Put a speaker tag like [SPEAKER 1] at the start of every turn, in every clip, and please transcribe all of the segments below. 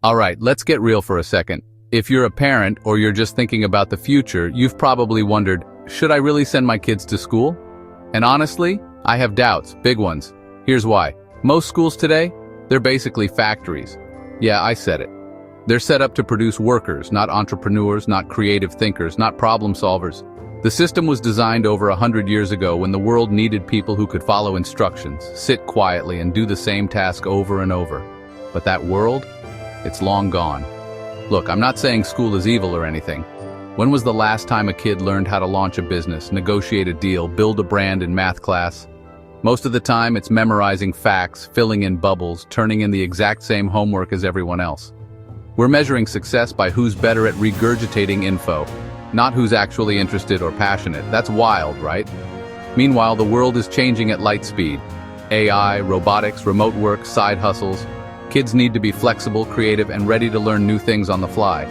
[SPEAKER 1] Alright, let's get real for a second. If you're a parent or you're just thinking about the future, you've probably wondered, should I really send my kids to school? And honestly, I have doubts, big ones. Here's why. Most schools today, they're basically factories. Yeah, I said it. They're set up to produce workers, not entrepreneurs, not creative thinkers, not problem solvers. The system was designed over 100 years ago when the world needed people who could follow instructions, sit quietly, and do the same task over and over. But that world? It's long gone. Look, I'm not saying school is evil or anything. When was the last time a kid learned how to launch a business, negotiate a deal, build a brand in math class? Most of the time, it's memorizing facts, filling in bubbles, turning in the exact same homework as everyone else. We're measuring success by who's better at regurgitating info, not who's actually interested or passionate. That's wild, right? Meanwhile, the world is changing at light speed. AI, robotics, remote work, side hustles. Kids need to be flexible, creative, and ready to learn new things on the fly.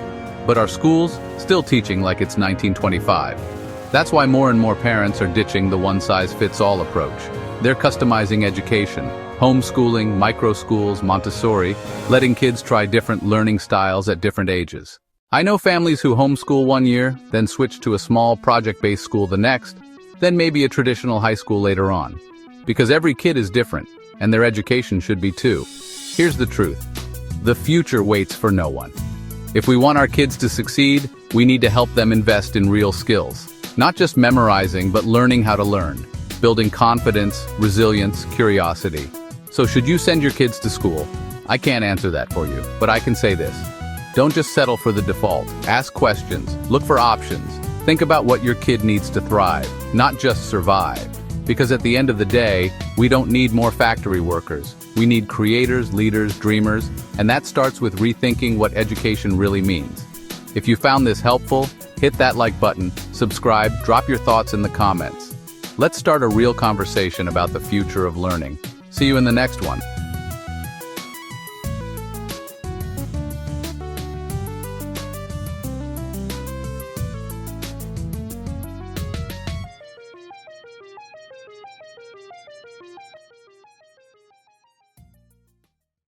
[SPEAKER 1] But our schools, still teaching like it's 1925. That's why more and more parents are ditching the one-size-fits-all approach. They're customizing education, homeschooling, micro-schools, Montessori, letting kids try different learning styles at different ages. I know families who homeschool one year, then switch to a small project-based school the next, then maybe a traditional high school later on. Because every kid is different, and their education should be too. Here's the truth. The future waits for no one. If we want our kids to succeed, we need to help them invest in real skills. Not just memorizing, but learning how to learn. Building confidence, resilience, curiosity. So should you send your kids to school? I can't answer that for you, but I can say this. Don't just settle for the default. Ask questions, look for options. Think about what your kid needs to thrive, not just survive. Because at the end of the day, we don't need more factory workers. We need creators, leaders, dreamers, and that starts with rethinking what education really means. If you found this helpful, hit that like button, subscribe, drop your thoughts in the comments. Let's start a real conversation about the future of learning. See you in the next one.